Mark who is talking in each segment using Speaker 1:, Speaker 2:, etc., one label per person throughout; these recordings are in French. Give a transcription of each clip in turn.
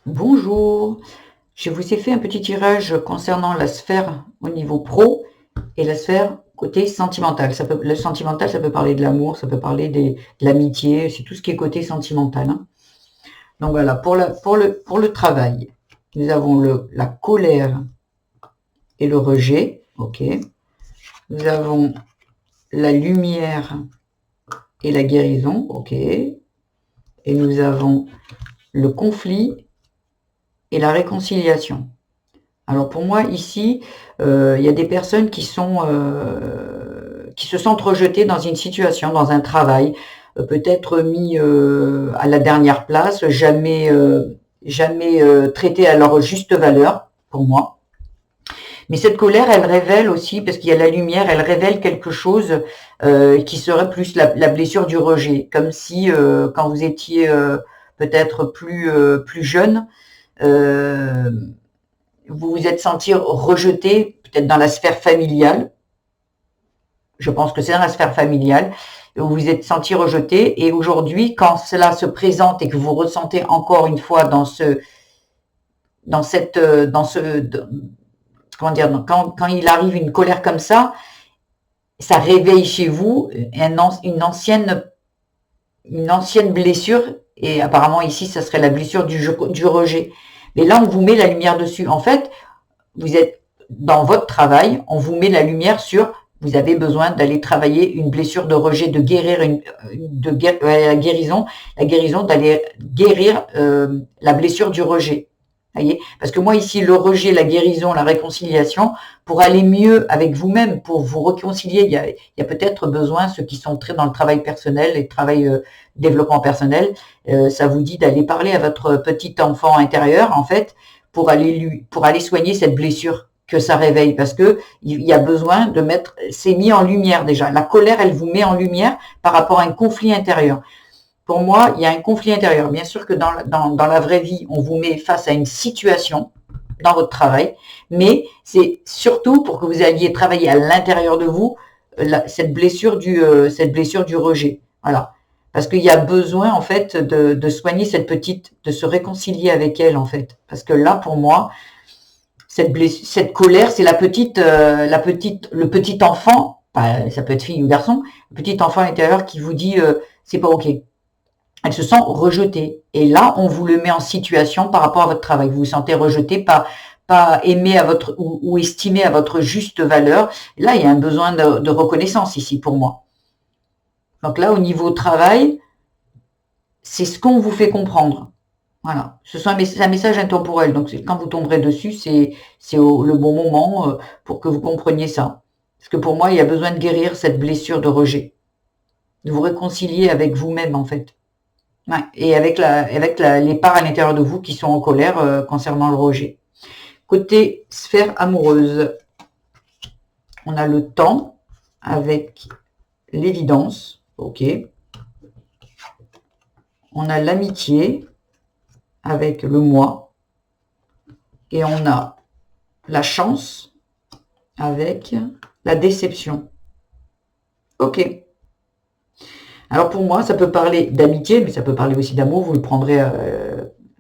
Speaker 1: Bonjour, je vous ai fait un petit tirage concernant la sphère au niveau pro et la sphère côté sentimental. Le sentimental, ça peut parler de l'amour, ça peut parler de l'amitié, c'est tout ce qui est côté sentimental, hein. Donc voilà, pour le travail, nous avons la colère et le rejet, ok. Nous avons la lumière et la guérison, ok. Et nous avons le conflit et la réconciliation. Alors pour moi ici, il y a des personnes qui se sentent rejetées dans une situation, dans un travail, peut-être mis à la dernière place, jamais traitées à leur juste valeur, pour moi. Mais cette colère, elle révèle aussi, parce qu'il y a la lumière, elle révèle quelque chose qui serait plus la blessure du rejet, comme si quand vous étiez peut-être plus jeune, euh, vous vous êtes senti rejeté, peut-être dans la sphère familiale. Je pense que c'est dans la sphère familiale. Vous vous êtes senti rejeté. Et aujourd'hui, quand cela se présente et que vous ressentez encore une fois comment dire, quand il arrive une colère comme ça réveille chez vous une ancienne blessure. Et apparemment ici, ça serait la blessure du rejet. Mais là, on vous met la lumière dessus. En fait, vous êtes dans votre travail, on vous met la lumière sur vous avez besoin d'aller travailler une blessure de rejet, de guérir la guérison d'aller guérir la blessure du rejet. Voyez, parce que moi ici le rejet, la guérison, la réconciliation, pour aller mieux avec vous-même, pour vous réconcilier, il y a peut-être besoin, ceux qui sont très dans le travail personnel et le travail développement personnel, ça vous dit d'aller parler à votre petit enfant intérieur en fait, pour aller soigner cette blessure que ça réveille, parce que il y a besoin de mettre, c'est mis en lumière déjà. La colère, elle vous met en lumière par rapport à un conflit intérieur. Pour moi, il y a un conflit intérieur. Bien sûr que dans la vraie vie, on vous met face à une situation dans votre travail, mais c'est surtout pour que vous alliez travailler à l'intérieur de vous cette blessure du rejet. Voilà. Parce qu'il y a besoin, en fait, de soigner cette petite, de se réconcilier avec elle, en fait. Parce que là, pour moi, cette colère, c'est le petit enfant, ça peut être fille ou garçon, le petit enfant intérieur qui vous dit, c'est pas ok. Elle se sent rejetée. Et là, on vous le met en situation par rapport à votre travail. Vous vous sentez rejeté, pas aimé ou estimé à votre juste valeur. Et là, il y a un besoin de reconnaissance ici pour moi. Donc là, au niveau travail, c'est ce qu'on vous fait comprendre. Voilà. C'est un message intemporel. Donc quand vous tomberez dessus, c'est le bon moment pour que vous compreniez ça. Parce que pour moi, il y a besoin de guérir cette blessure de rejet, de vous réconcilier avec vous-même en fait. Ouais, et avec les parts à l'intérieur de vous qui sont en colère concernant le rejet. Côté sphère amoureuse, on a le temps avec l'évidence, ok. On a l'amitié avec le moi. Et on a la chance avec la déception. Ok. Alors pour moi, ça peut parler d'amitié, mais ça peut parler aussi d'amour, vous le prendrez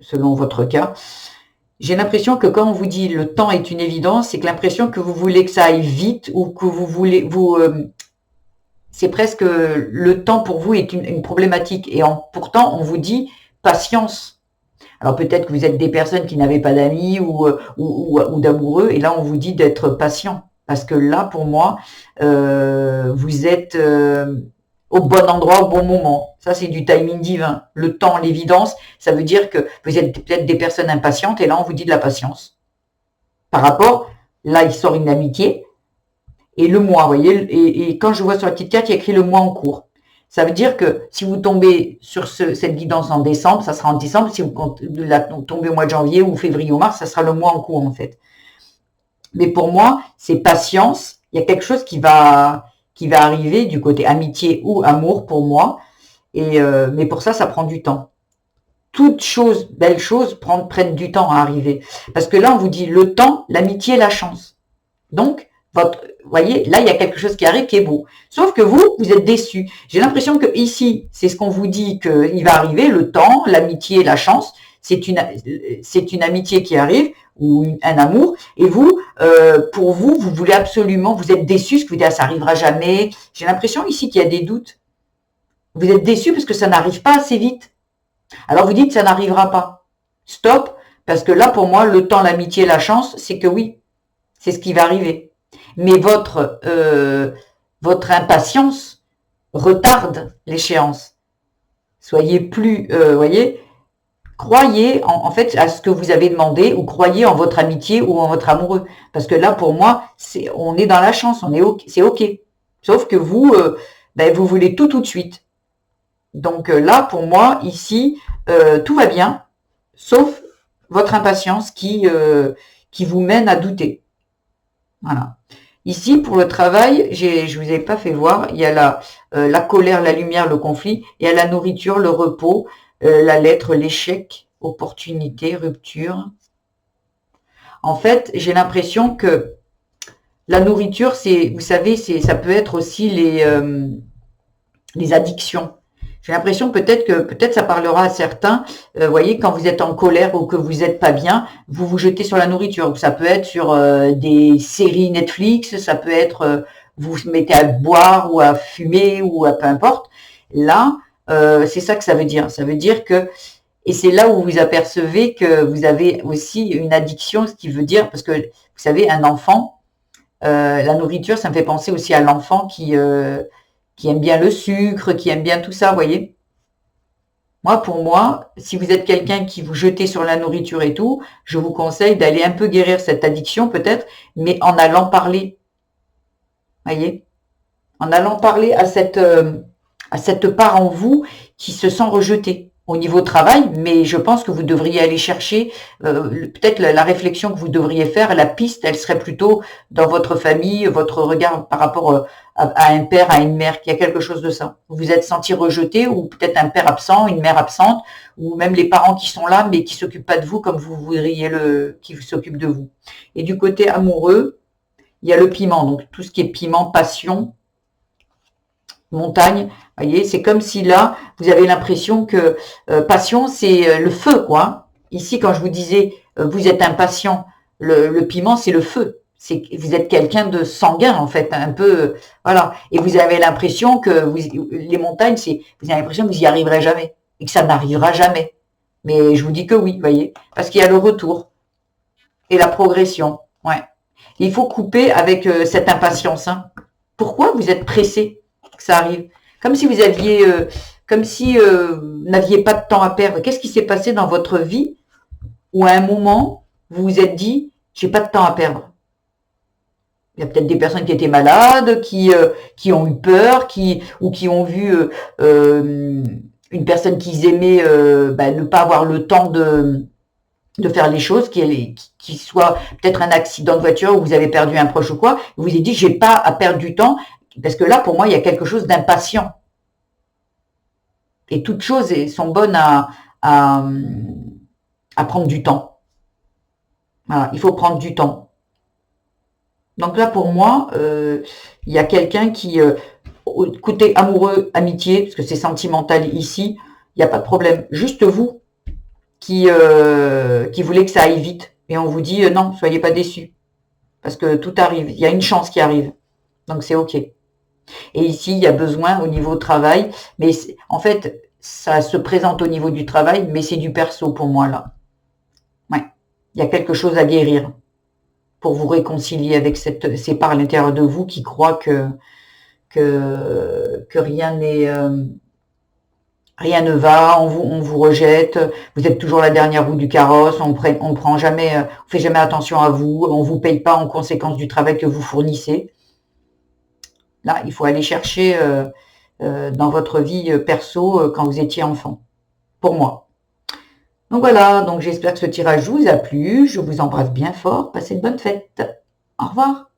Speaker 1: selon votre cas. J'ai l'impression que quand on vous dit le temps est une évidence, c'est que l'impression que vous voulez que ça aille vite ou que c'est presque le temps pour vous est une problématique. Et pourtant, on vous dit patience. Alors peut-être que vous êtes des personnes qui n'avaient pas d'amis ou d'amoureux, et là on vous dit d'être patient. Parce que là, pour moi, vous êtes au bon endroit, au bon moment. Ça, c'est du timing divin. Le temps, l'évidence, ça veut dire que vous êtes peut-être des personnes impatientes, et là on vous dit de la patience. Par rapport, là il sort une amitié, et le mois, vous voyez, et quand je vois sur la petite carte, il y a écrit le mois en cours. Ça veut dire que si vous tombez sur cette guidance en décembre, ça sera en décembre. Si vous tombez au mois de janvier ou février ou mars, ça sera le mois en cours en fait. Mais pour moi, c'est patience. Il y a quelque chose qui va arriver du côté amitié ou amour pour moi. Mais pour ça, ça prend du temps. Toutes choses, belles choses prennent du temps à arriver. Parce que là, on vous dit le temps, l'amitié, la chance. Donc, vous voyez, là, il y a quelque chose qui arrive qui est beau. Sauf que vous êtes déçu. J'ai l'impression que ici, c'est ce qu'on vous dit qu'il va arriver, le temps, l'amitié, la chance. c'est une amitié qui arrive, ou un amour, et vous, pour vous, vous voulez absolument, vous êtes déçu, parce que vous dites, ah, ça arrivera jamais. J'ai l'impression ici qu'il y a des doutes. Vous êtes déçu parce que ça n'arrive pas assez vite. Alors vous dites, ça n'arrivera pas. Stop, parce que là, pour moi, le temps, l'amitié, la chance, c'est que oui, c'est ce qui va arriver. Mais votre impatience retarde l'échéance. Soyez plus, voyez, croyez en fait à ce que vous avez demandé, ou croyez en votre amitié ou en votre amoureux. Parce que là, pour moi, on est dans la chance, c'est ok. Sauf que vous, vous voulez tout de suite. Donc là, pour moi, ici, tout va bien, sauf votre impatience qui vous mène à douter. Voilà. Ici, pour le travail, je vous ai pas fait voir, il y a la colère, la lumière, le conflit, il y a la nourriture, le repos, la lettre, l'échec, opportunité, rupture. En fait, j'ai l'impression que la nourriture, vous savez, ça peut être aussi les addictions. J'ai l'impression peut-être ça parlera à certains. Voyez, quand vous êtes en colère ou que vous n'êtes pas bien, vous vous jetez sur la nourriture. Ça peut être sur des séries Netflix, ça peut être vous vous mettez à boire ou à fumer ou à peu importe. Là, c'est ça que ça veut dire. Ça veut dire que, et c'est là où vous apercevez que vous avez aussi une addiction, ce qui veut dire, parce que vous savez, un enfant, la nourriture, ça me fait penser aussi à l'enfant qui aime bien le sucre, qui aime bien tout ça, vous voyez. Pour moi, si vous êtes quelqu'un qui vous jetez sur la nourriture et tout, je vous conseille d'aller un peu guérir cette addiction peut-être, mais en allant parler, voyez, en allant parler à cette part en vous qui se sent rejetée au niveau travail, mais je pense que vous devriez aller chercher, peut-être la réflexion que vous devriez faire, la piste, elle serait plutôt dans votre famille, votre regard par rapport à un père, à une mère, qu'il y a quelque chose de ça. Vous vous êtes senti rejeté, ou peut-être un père absent, une mère absente, ou même les parents qui sont là, mais qui s'occupent pas de vous comme vous voudriez qui s'occupent de vous. Et du côté amoureux, il y a le piment, donc tout ce qui est piment, passion, montagne, voyez, c'est comme si là, vous avez l'impression que passion, c'est le feu, quoi. Ici, quand je vous disais, vous êtes impatient, le piment, c'est le feu. Vous êtes quelqu'un de sanguin, en fait, un peu, voilà. Et vous avez l'impression que les montagnes, vous avez l'impression que vous y arriverez jamais, et que ça n'arrivera jamais. Mais je vous dis que oui, voyez, parce qu'il y a le retour et la progression, ouais. Il faut couper avec cette impatience, hein. Pourquoi vous êtes pressé que ça arrive? Comme si vous aviez, comme si vous n'aviez pas de temps à perdre. Qu'est-ce qui s'est passé dans votre vie où à un moment, vous vous êtes dit, j'ai pas de temps à perdre? Il y a peut-être des personnes qui étaient malades, qui ont eu peur, ou qui ont vu une personne qu'ils aimaient ne pas avoir le temps de faire les choses, qui soit peut-être un accident de voiture où vous avez perdu un proche ou quoi, vous vous êtes dit, j'ai pas à perdre du temps, parce que là, pour moi, il y a quelque chose d'impatient. Et toutes choses sont bonnes à prendre du temps. Voilà, il faut prendre du temps. Donc là, pour moi, il y a quelqu'un qui, côté amoureux, amitié, parce que c'est sentimental ici, il n'y a pas de problème. Juste vous qui voulez que ça aille vite. Et on vous dit, non, soyez pas déçus. Parce que tout arrive. Il y a une chance qui arrive. Donc c'est OK. Et ici, il y a besoin au niveau travail. Mais en fait, ça se présente au niveau du travail, mais c'est du perso pour moi, là. Ouais. Il y a quelque chose à guérir pour vous réconcilier avec ces parts à l'intérieur de vous qui croient que rien ne va, on vous rejette, vous êtes toujours la dernière roue du carrosse, on prend jamais, on fait jamais attention à vous, on vous paye pas en conséquence du travail que vous fournissez. Là, il faut aller chercher dans votre vie perso quand vous étiez enfant, pour moi. Donc voilà, donc j'espère que ce tirage vous a plu, je vous embrasse bien fort, passez une bonne fête. Au revoir.